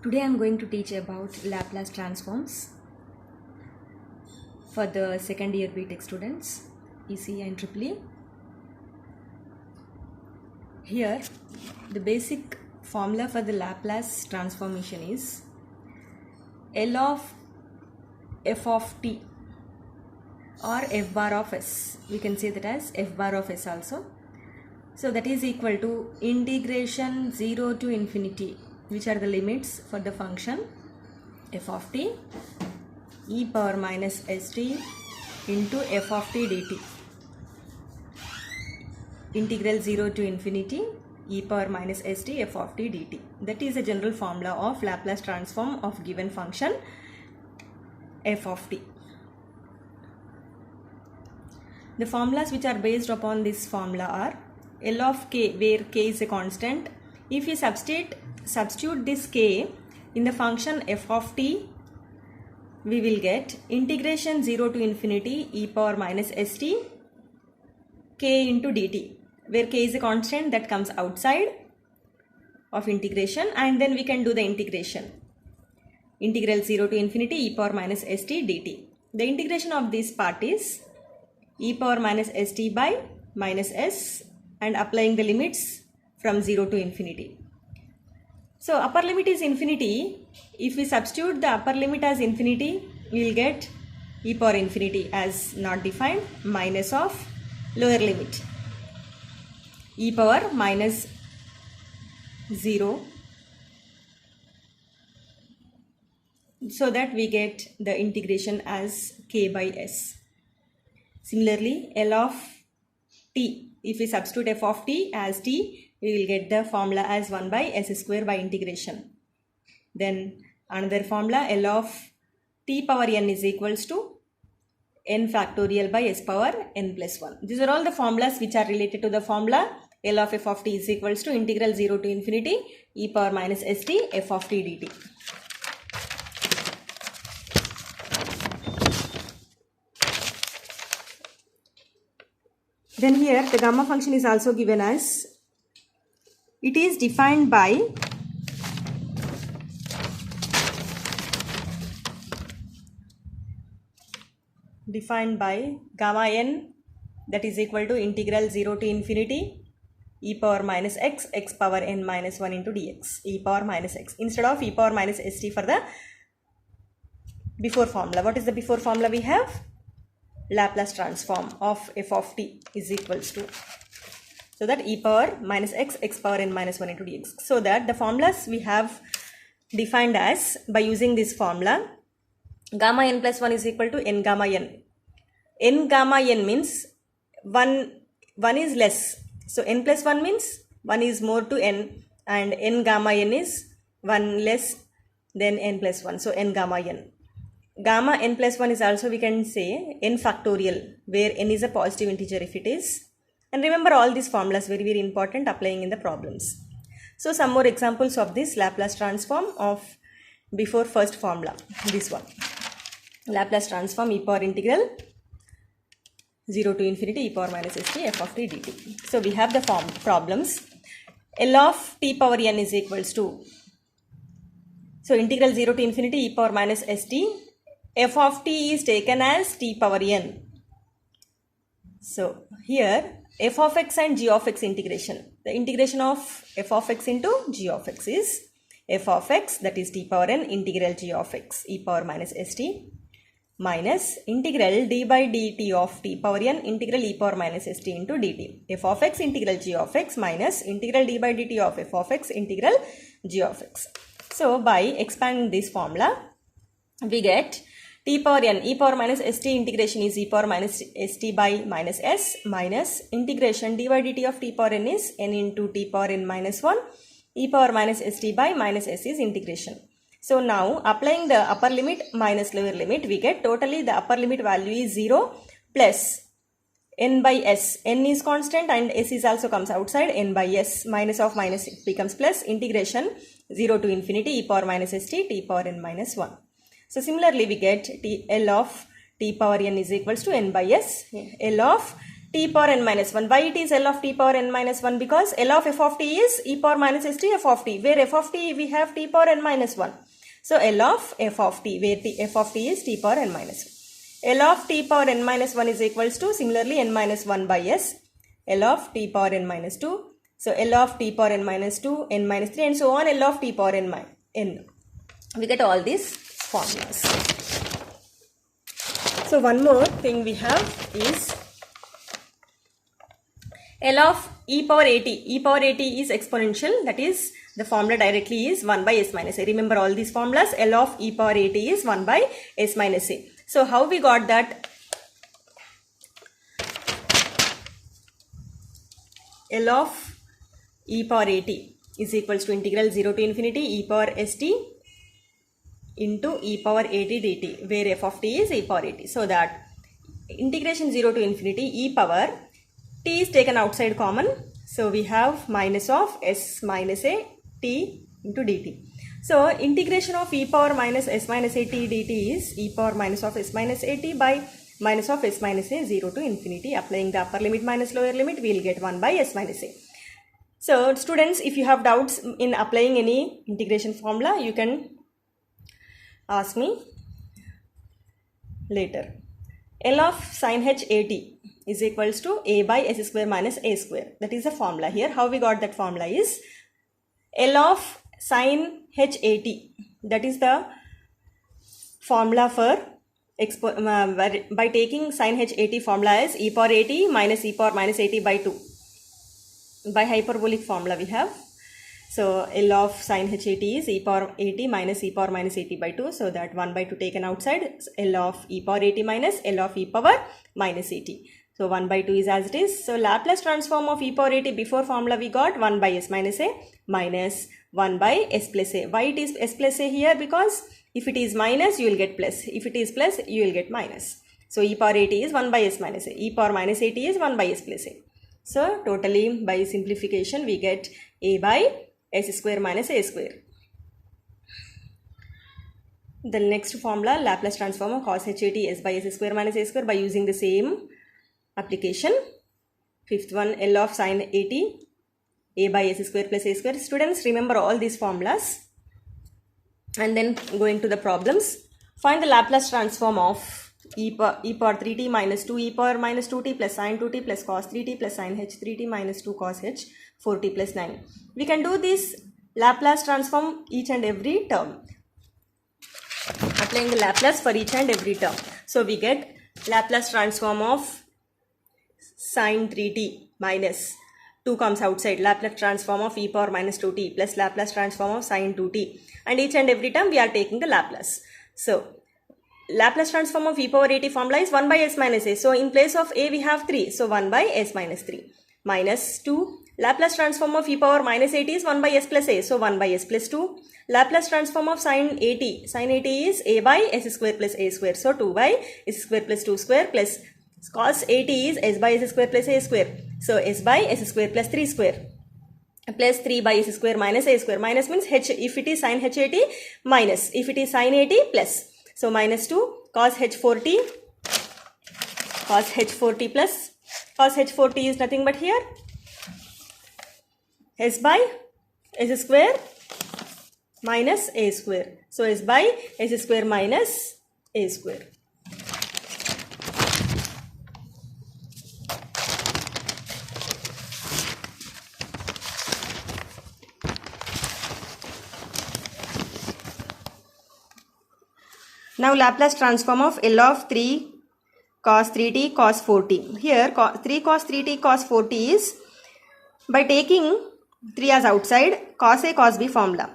Today I am going to teach about Laplace transforms for the second year BTech students, ECE and EEE. Here, the basic formula for the Laplace transformation is L of f of t or f bar of s. We can say that as f bar of s also. So that is equal to integration 0 to infinity, which are the limits for the function f of t, e power minus st into f of t dt. Integral 0 to infinity e power minus st f of t dt. That is a general formula of Laplace transform of given function f of t. The formulas which are based upon this formula are L of k, where k is a constant. If we substitute this k in the function f of t, we will get integration 0 to infinity e power minus st k into dt, where k is a constant that comes outside of integration, and then we can do the integration. Integral 0 to infinity e power minus st dt. The integration of this part is e power minus st by minus s, and applying the limits from 0 to infinity. So upper limit is infinity. If we substitute the upper limit as infinity, we will get e power infinity as not defined minus of lower limit e power minus 0, so that we get the integration as k by s. Similarly, L of t, if we substitute f of t as t, we will get the formula as 1 by s square by integration. Then another formula, L of t power n is equals to n factorial by s power n plus 1. These are all the formulas which are related to the formula L of f of t is equals to integral 0 to infinity e power minus st f of t dt. Then here the gamma function is also given as, it is defined by gamma n, that is equal to integral 0 to infinity e power minus x power n minus 1 into dx, e power minus x instead of e power minus st for the before formula. What is the before formula we have? Laplace transform of f of t is equals to, so that e power minus x power n minus 1 into dx. So that the formulas we have defined as, by using this formula, gamma n plus 1 is equal to n gamma n. N gamma n means 1 is less. So n plus 1 means 1 is more to n, and n gamma n is 1 less than n plus 1. So n gamma n. Gamma n plus 1 is also, we can say, n factorial, where n is a positive integer if it is. And remember all these formulas, very very important, applying in the problems. So some more examples of this Laplace transform of before first formula, this one. Laplace transform e power integral 0 to infinity e power minus st f of t dt. So we have the problems. L of t power n is equals to, so integral 0 to infinity e power minus st, f of t is taken as t power n. So here f of x and g of x integration. The integration of f of x into g of x is f of x, that is t power n, integral g of x e power minus st, minus integral d by dt of t power n, integral e power minus st into dt. F of x integral g of x minus integral d by dt of f of x integral g of x. So by expanding this formula, we get t power n e power minus st integration is e power minus st by minus s, minus integration d by dt of t power n is n into t power n minus 1 e power minus st by minus s is integration. So now applying the upper limit minus lower limit, we get totally the upper limit value is 0 plus n by s. N is constant and s is also comes outside, n by s, minus of minus becomes plus, integration 0 to infinity e power minus st t power n minus 1. So similarly we get L of t power n is equals to n by s, L of t power n minus 1. Why it is L of t power n minus 1? Because L of f of t is e power minus st f of t, where f of t we have t power n minus 1. So L of f of t, where f of t is t power n minus 1. L of t power n minus 1 is equals to similarly n minus 1 by s, L of t power n minus 2. So L of t power n minus 2, n minus 3 and so on, L of t power n. We get all these formulas. So one more thing we have is L of e power at. E power at is exponential, that is the formula directly is 1 by s minus a. Remember all these formulas. L of e power at is 1 by s minus a. So how we got that? L of e power at is equals to integral 0 to infinity e power st into e power at dt, where f of t is e power at. So that integration 0 to infinity e power t is taken outside common. So we have minus of s minus a t into dt. So integration of e power minus s minus a t dt is e power minus of s minus a t by minus of s minus a 0 to infinity. Applying the upper limit minus lower limit, we will get 1 by s minus a. So students, if you have doubts in applying any integration formula, you can ask me later. L of sin h at is equals to a by s square minus a square. That is the formula here. How we got that formula is L of sin h at. That is the formula for by taking sin h at formula as e power at minus e power minus at by 2. By hyperbolic formula we have. So L of sin h at is e power at minus e power minus at by 2. So that 1 by 2 taken outside. L of e power at minus L of e power minus at. So 1 by 2 is as it is. So Laplace transform of e power at before formula we got 1 by s minus a minus 1 by s plus a. Why it is s plus a here? Because if it is minus, you will get plus. If it is plus, you will get minus. So e power at is 1 by s minus a. E power minus at is 1 by s plus a. So totally by simplification we get a by s square minus a square. The next formula, Laplace transform of cos h at s by s square minus a square by using the same application. Fifth one, L of sin at a by s square plus a square. Students, remember all these formulas and then going to the problems. Find the Laplace transform of e power 3t minus 2 e power minus 2t plus sin 2t plus cos 3t plus sin h 3t minus 2 cos h 4t plus 9. We can do this Laplace transform each and every term, applying the Laplace for each and every term. So we get Laplace transform of sin 3t minus 2 comes outside, Laplace transform of e power minus 2t plus Laplace transform of sin 2t, and each and every term we are taking the Laplace. So Laplace transform of e power at formula is 1 by s minus a. So in place of a we have 3. So 1 by s minus 3 minus 2. Laplace transform of e power minus at is 1 by s plus a. So 1 by s plus 2. Laplace transform of sin at. Sin at is a by s square plus a square. So 2 by s square plus 2 square plus cos at is s by s square plus a square. So s by s square plus 3 square plus 3 by s square minus a square. Minus means h, if it is sin h at, minus if it is sin at, plus. So minus 2 cos h 4t, cos h 4t plus cos h 4t is nothing but here s by s square minus a square. So s by s square minus a square. Now Laplace transform of L of 3 cos 3t cos 4t. Here 3 cos 3t cos 4t is by taking 3 as outside, cos a cos b formula.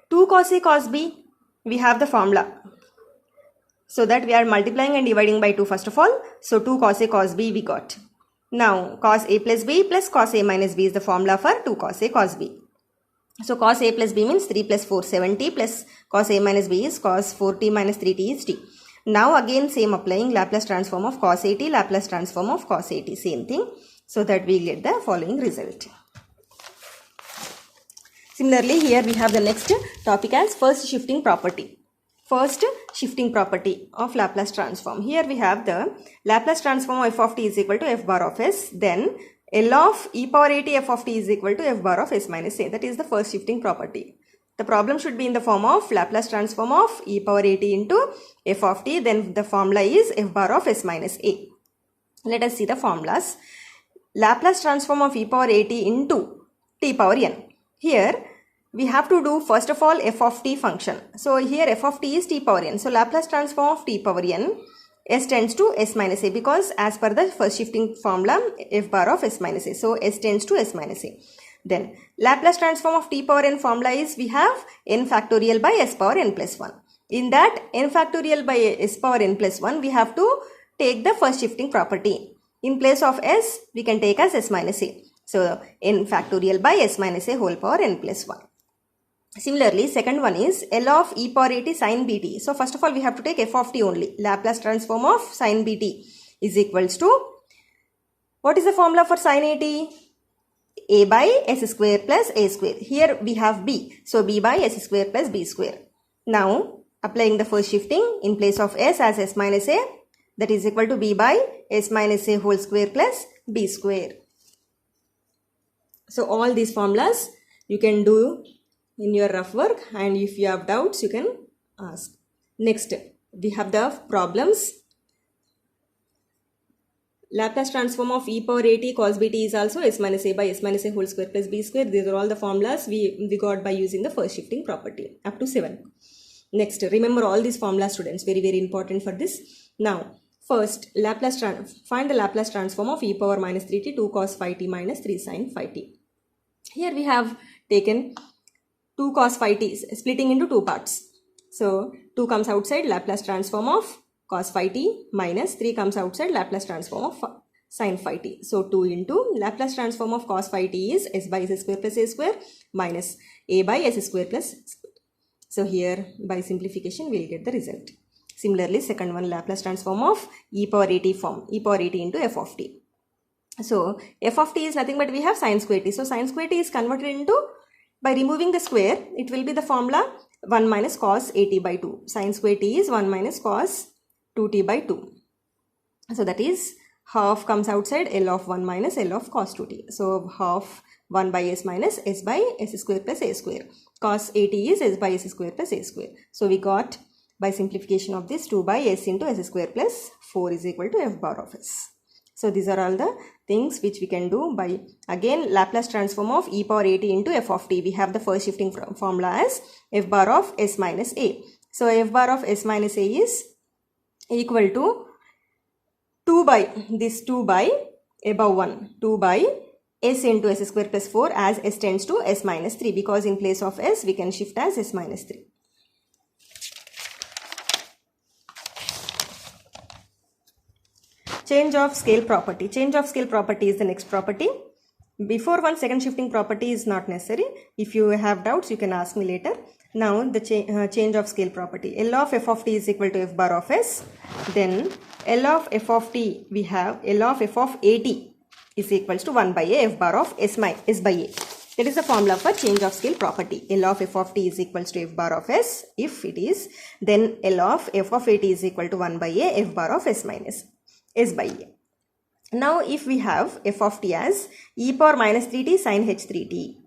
2 cos a cos b, we have the formula. So that we are multiplying and dividing by 2 first of all. So 2 cos a cos b we got. Now cos a plus b plus cos a minus b is the formula for 2 cos a cos b. So cos a plus b means 3 plus 4 7t plus cos a minus b is cos 4t minus 3t is t. Now again same applying Laplace transform of cos at, Laplace transform of cos at, same thing. So that we get the following result. Similarly here we have the next topic as first shifting property. first shifting property of Laplace transform. Here we have the Laplace transform of f of t is equal to f bar of s. Then L of e power at f of t is equal to f bar of s minus a. That is the first shifting property. The problem should be in the form of Laplace transform of e power at into f of t. Then the formula is f bar of s minus a. Let us see the formulas. Laplace transform of e power at into t power n. Here we have to do first of all f of t function. So here f of t is t power n. So Laplace transform of t power n, s tends to s minus a, because as per the first shifting formula f bar of s minus a. So s tends to s minus a. Then Laplace transform of t power n formula is we have n factorial by s power n plus 1. In that n factorial by s power n plus 1, we have to take the first shifting property. In place of s, we can take as s minus a. So n factorial by s minus a whole power n plus 1. Similarly, second one is L of e power at sin bt. So first of all, we have to take f of t only. Laplace transform of sin bt is equals to, what is the formula for sin at? A by s square plus a square. Here we have b. So b by s square plus b square. Now applying the first shifting, in place of s as s minus a, that is equal to b by s minus a whole square plus b square. So all these formulas you can do in your rough work, and if you have doubts you can ask. Next we have the problems. Laplace transform of e power at cos bt is also s minus a by s minus a whole square plus b square. These are all the formulas we got by using the first shifting property up to 7. Next, remember all these formulas, students, very important for this. Now first, find the Laplace transform of e power minus 3t 2 cos phi t minus 3 sin phi t. Here we have taken 2 cos phi t, splitting into 2 parts. So 2 comes outside, Laplace transform of cos phi t, minus 3 comes outside, Laplace transform of sin phi t. So 2 into Laplace transform of cos phi t is s by s square plus a square minus a by s square plus square. So here by simplification we will get the result. Similarly, second one, Laplace transform of e power at form, e power at into f of t. So f of t is nothing but we have sin square t. So sin square t is converted into, by removing the square, it will be the formula 1 minus cos at by 2. Sin square t is 1 minus cos 2t by 2. So that is half comes outside, L of 1 minus L of cos 2t. So half 1 by s minus s by s square plus a square. Cos at is s by s square plus a square. So we got, by simplification of this, 2 by s into s square plus 4 is equal to f bar of s. So these are all the things which we can do by, again, Laplace transform of e power at into f of t. We have the first shifting formula as f bar of s minus a. So f bar of s minus a is equal to 2 by, this 2 by above 1, 2 by s into s square plus 4 as s tends to s minus 3, because in place of s we can shift as s minus 3. Change of scale property. Change of scale property is the next property. Before one, second shifting property is not necessary. If you have doubts, you can ask me later. Now the change of scale property. L of f of t is equal to f bar of s. Then L of f of t, we have L of f of at is equals to 1 by a f bar of s by a. That is the formula for change of scale property. L of f of t is equals to f bar of s. If it is, then L of f of at is equal to 1 by a f bar of s minus s by a. Now if we have f of t as e power minus 3t sin h 3t.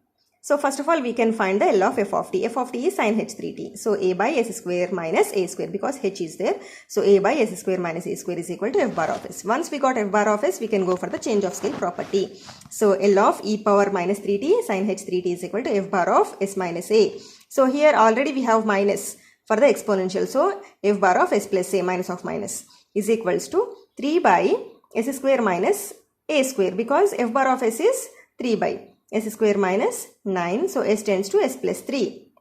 So first of all we can find the L of f of t. F of t is sin h 3t. So a by s square minus a square, because h is there. So a by s square minus a square is equal to f bar of s. Once we got f bar of s, we can go for the change of scale property. So L of e power minus 3t sin h 3t is equal to f bar of s minus a. So here already we have minus for the exponential. So f bar of s plus a minus of minus is equals to 3 by s square minus a square, because f bar of s is 3 by s square minus 9. So s tends to s plus 3.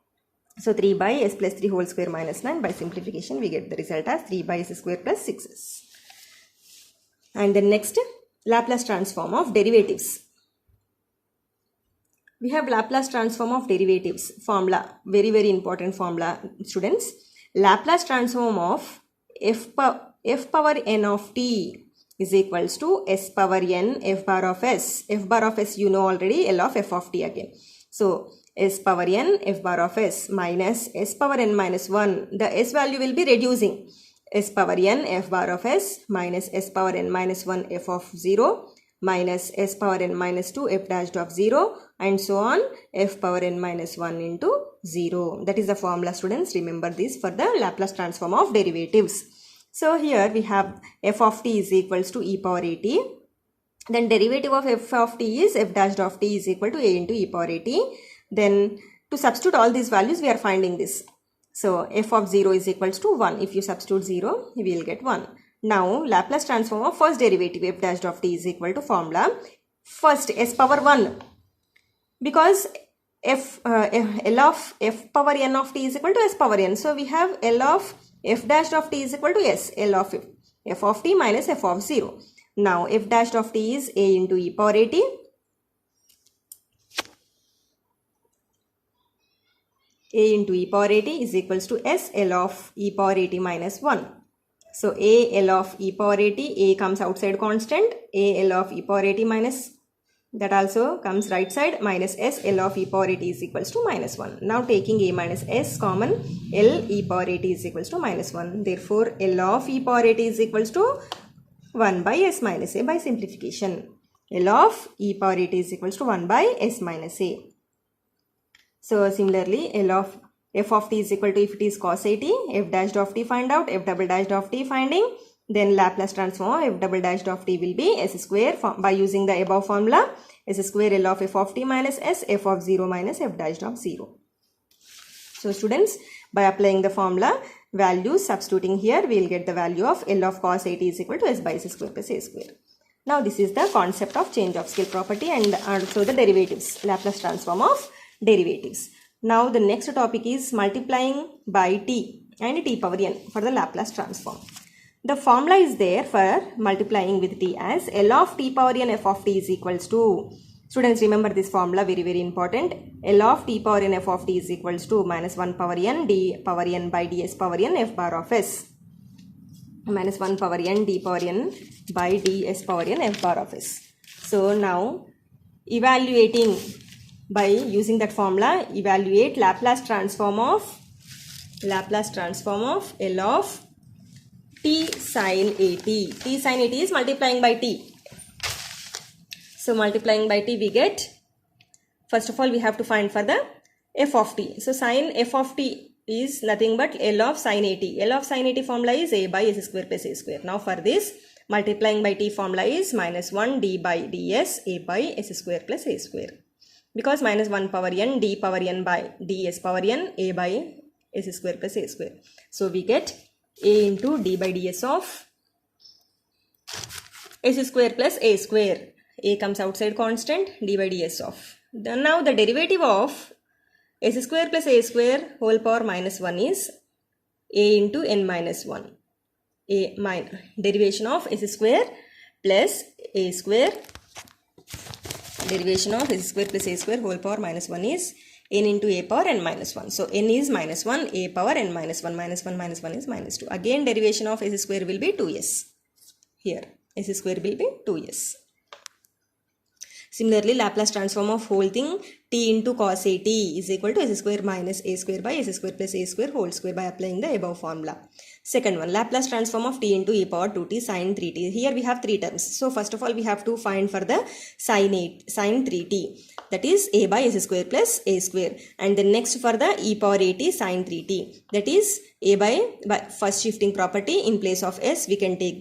So 3 by s plus 3 whole square minus 9. By simplification we get the result as 3 by s square plus 6s. And then next, Laplace transform of derivatives. We have Laplace transform of derivatives formula, very important formula, students. Laplace transform of f power n of t is equals to s power n f bar of s. F bar of s you know already, L of f of t again. So s power n f bar of s minus s power n minus 1. The s value will be reducing. S power n f bar of s minus s power n minus 1 f of 0 minus s power n minus 2 f dashed of 0 and so on f power n minus 1 into 0. That is the formula, students. Remember this for the Laplace transform of derivatives. So here we have f of t is equals to e power at. Then derivative of f of t is f dashed of t is equal to a into e power at. Then to substitute all these values we are finding this. So f of 0 is equals to 1. If you substitute 0, we will get 1. Now Laplace transform of first derivative f dashed of t is equal to formula. First s power 1, because L of f power n of t is equal to s power n. So we have L of f dashed of t is equal to s. L of f of t minus f of 0. Now f dashed of t is a into e power at. A into e power at is equals to s L of e power at minus 1. So a L of e power at, a comes outside constant, a L of e power at minus, that also comes right side, minus s L of e power at is equals to minus 1. Now taking a minus s common, L e power at is equals to minus 1. Therefore L of e power at is equals to 1 by s minus a by simplification. L of e power at is equals to 1 by s minus a. So similarly, L of f of t is equal to, if it is cos at, f dashed of t find out, f double dashed of t finding, then Laplace transform of f double dashed of t will be s square by using the above formula, s square L of f of t minus s, f of 0 minus f dashed of 0. So students, by applying the formula values, substituting here, we will get the value of L of cos at is equal to s by s square plus a square. Now this is the concept of change of scale property and also the derivatives, Laplace transform of derivatives. Now the next topic is multiplying by t and t power n for the Laplace transform. The formula is there for multiplying with t as L of t power n f of t is equals to, students remember this formula, very important, L of t power n f of t is equals to minus 1 power n d power n by ds power n f bar of s, minus 1 power n d power n by ds power n f bar of s. So now evaluating by using that formula, evaluate Laplace transform of L of t sin at. T sin at is multiplying by t. So multiplying by t we get, first of all we have to find for the f of t. So sin f of t is nothing but L of sin at. L of sin at formula is a by s square plus a square. Now for this, multiplying by t formula is minus 1 d by ds a by s square plus a square. Because minus 1 power n d power n by ds power n a by s square plus a square. So we get a into d by ds of s square plus a square. A comes outside constant, d by ds of. Then now the derivative of s square plus a square whole power minus 1 is a into n minus 1. A derivation of s square plus a square. Derivation of s square plus a square whole power minus 1 is n into a power n minus 1. So n is minus 1, a power n minus 1, minus 1 minus 1 is minus 2. Again derivation of s square will be 2s. Here s square will be 2s. Similarly, Laplace transform of whole thing t into cos at is equal to s square minus a square by s square plus a square whole square by applying the above formula. Second one, Laplace transform of t into e power 2t sin 3t. Here we have three terms. So first of all we have to find for the sin 3t, that is a by s square plus a square, and then next for the e power at sin 3t, that is a by first shifting property, in place of s we can take